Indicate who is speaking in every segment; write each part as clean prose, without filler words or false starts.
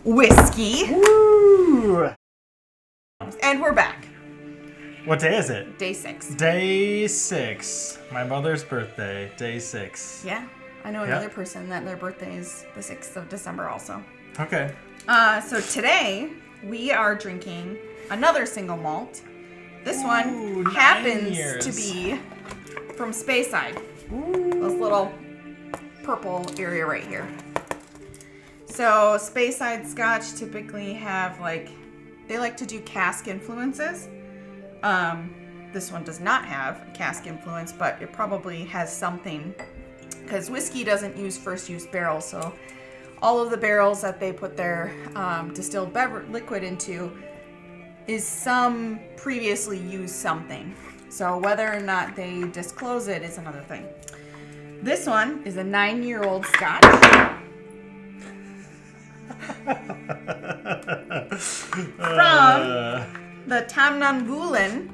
Speaker 1: whiskey.
Speaker 2: Woo!
Speaker 1: And we're back.
Speaker 2: What day is it?
Speaker 1: Day 6.
Speaker 2: Day 6. My mother's birthday. Day 6.
Speaker 1: Yeah. I know another person that their birthday is the 6th of December also.
Speaker 2: Okay.
Speaker 1: So today we are drinking another single malt. This one happens to be from Speyside. This little purple area right here. So Speyside Scotch typically have they like to do cask influences. This one does not have a cask influence, but it probably has something because whiskey doesn't use first use barrels. So all of the barrels that they put their distilled liquid into is some previously used something. So whether or not they disclose it is another thing. This one is a 9-year-old Scotch. From the Tamnambulan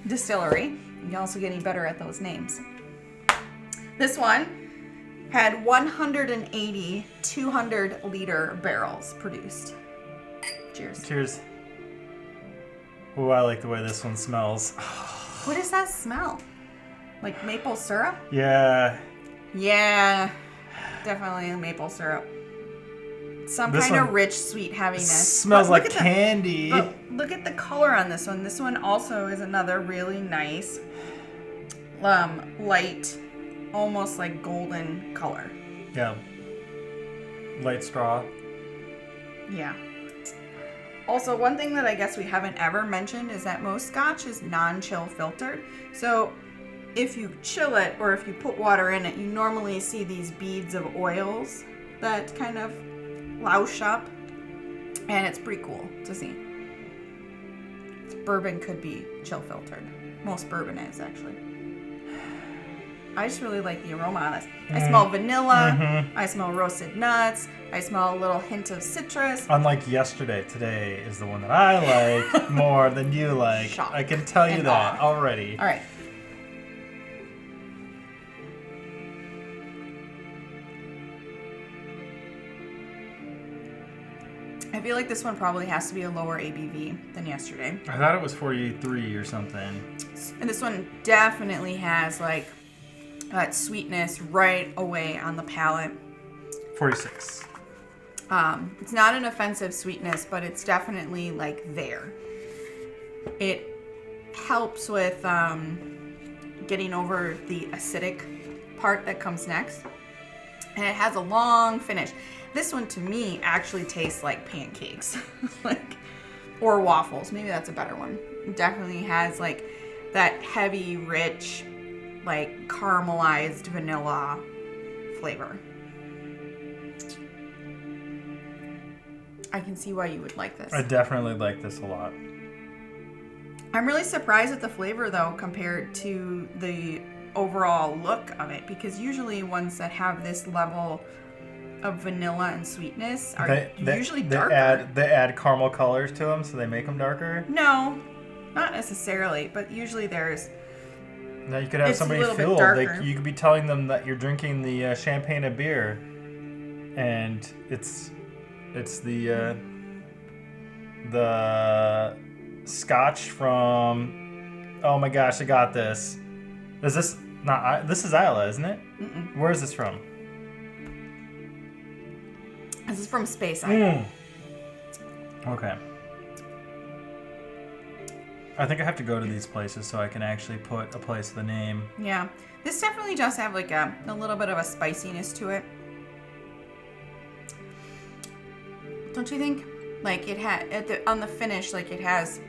Speaker 1: distillery. You can also get any better at those names. This one had 180 200-liter barrels produced. Cheers.
Speaker 2: Cheers. Ooh, I like the way this one smells.
Speaker 1: What does that smell? Like maple syrup?
Speaker 2: Yeah.
Speaker 1: Yeah, definitely maple syrup. Some
Speaker 2: This
Speaker 1: kind of
Speaker 2: one
Speaker 1: rich, sweet heaviness.
Speaker 2: Smells
Speaker 1: But
Speaker 2: like
Speaker 1: look at
Speaker 2: candy.
Speaker 1: look at the color on this one. This one also is another really nice, light, almost like golden color.
Speaker 2: Yeah. Light straw.
Speaker 1: Yeah. Also, one thing that I guess we haven't ever mentioned is that most Scotch is non-chill filtered. So if you chill it or if you put water in it, you normally see these beads of oils that kind of louche up, and it's pretty cool to see. Bourbon could be chill filtered. Most bourbon is, actually. I just really like the aroma on this. I smell vanilla. I smell roasted nuts. I smell a little hint of citrus.
Speaker 2: Unlike yesterday, today is the one that I like more than you like.
Speaker 1: Shock
Speaker 2: I can tell you
Speaker 1: and
Speaker 2: that
Speaker 1: awe.
Speaker 2: already.
Speaker 1: All right. I feel like this one probably has to be a lower ABV than yesterday.
Speaker 2: I thought it was 43 or something.
Speaker 1: And this one definitely has that sweetness right away on the palate.
Speaker 2: 46.
Speaker 1: It's not an offensive sweetness, but it's definitely there. It helps with getting over the acidic part that comes next. And it has a long finish. This one to me actually tastes like pancakes. Or waffles. Maybe that's a better one. It definitely has that heavy, rich, caramelized vanilla flavor. I can see why you would like this.
Speaker 2: I definitely like this a lot.
Speaker 1: I'm really surprised at the flavor though compared to the overall look of it, because usually ones that have this level of vanilla and sweetness are usually darker.
Speaker 2: They add caramel colors to them, so they make them darker?
Speaker 1: No, not necessarily, but usually there's...
Speaker 2: Now you could have somebody fooled. You could be telling them that you're drinking the champagne of beer, and it's the Scotch from... Oh my gosh, I got this. Is this not? This is Isla, isn't it?
Speaker 1: Mm-mm.
Speaker 2: Where is this from?
Speaker 1: This is from Speyside.
Speaker 2: Okay. I think I have to go to these places so I can actually put a place the name.
Speaker 1: Yeah. This definitely does have a little bit of a spiciness to it. Don't you think? It had on the finish, it has...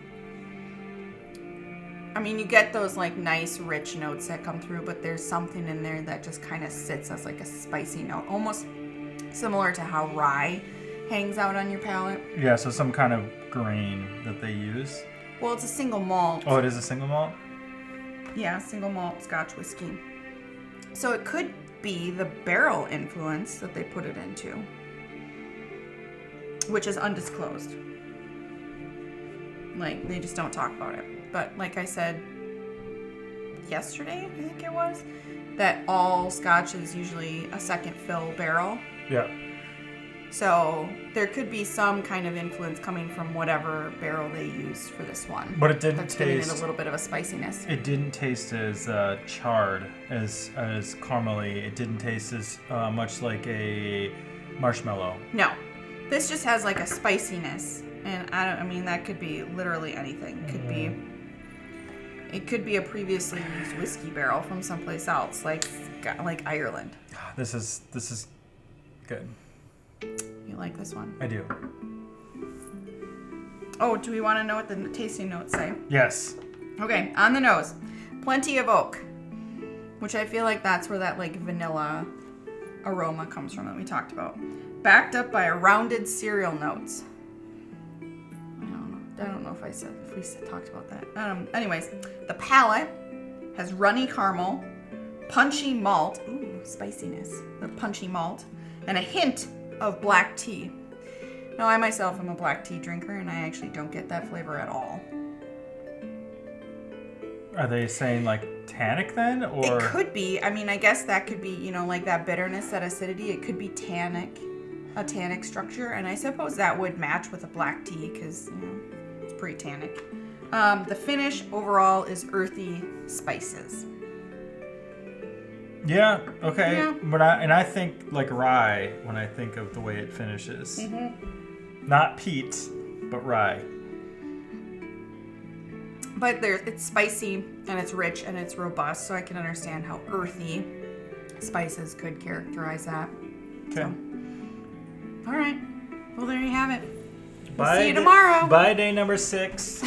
Speaker 1: I mean, you get those nice rich notes that come through, but there's something in there that just kind of sits as a spicy note, almost similar to how rye hangs out on your palate.
Speaker 2: Yeah, so some kind of grain that they use.
Speaker 1: Well, it's a single malt.
Speaker 2: Oh, it is a single malt?
Speaker 1: Yeah, single malt Scotch whiskey. So it could be the barrel influence that they put it into, which is undisclosed. They just don't talk about it. But like I said yesterday, I think it was, that all Scotch is usually a second fill barrel.
Speaker 2: Yeah.
Speaker 1: So there could be some kind of influence coming from whatever barrel they used for this one.
Speaker 2: But it didn't
Speaker 1: That's giving
Speaker 2: taste.
Speaker 1: it a little bit of a spiciness.
Speaker 2: It didn't taste as charred as caramely. It didn't taste as much like a marshmallow.
Speaker 1: No, this just has like a spiciness, and I mean that could be literally anything. It could be a previously used whiskey barrel from someplace else, like Ireland.
Speaker 2: This is good.
Speaker 1: You like this one?
Speaker 2: I do.
Speaker 1: Oh, do we want to know what the tasting notes say?
Speaker 2: Yes.
Speaker 1: Okay, on the nose, plenty of oak, which I feel like that's where that like vanilla aroma comes from that we talked about. Backed up by rounded cereal notes. I don't know if we talked about that. Anyways, the palate has runny caramel, punchy malt, ooh, spiciness, the punchy malt, and a hint of black tea. Now, I myself am a black tea drinker, and I actually don't get that flavor at all.
Speaker 2: Are they saying like tannic then, or?
Speaker 1: It could be. I mean, I guess that could be, like that bitterness, that acidity. It could be tannic, a tannic structure, and I suppose that would match with a black tea because, it's pretty tannic. The finish overall is earthy spices.
Speaker 2: Yeah, okay.
Speaker 1: Yeah.
Speaker 2: But I think like rye when I think of the way it finishes. Mm-hmm. Not peat, but rye.
Speaker 1: But it's spicy and it's rich and it's robust, so I can understand how earthy spices could characterize that.
Speaker 2: Okay.
Speaker 1: So. All right. Well, there you have it. We'll see you tomorrow.
Speaker 2: Bye day number 6.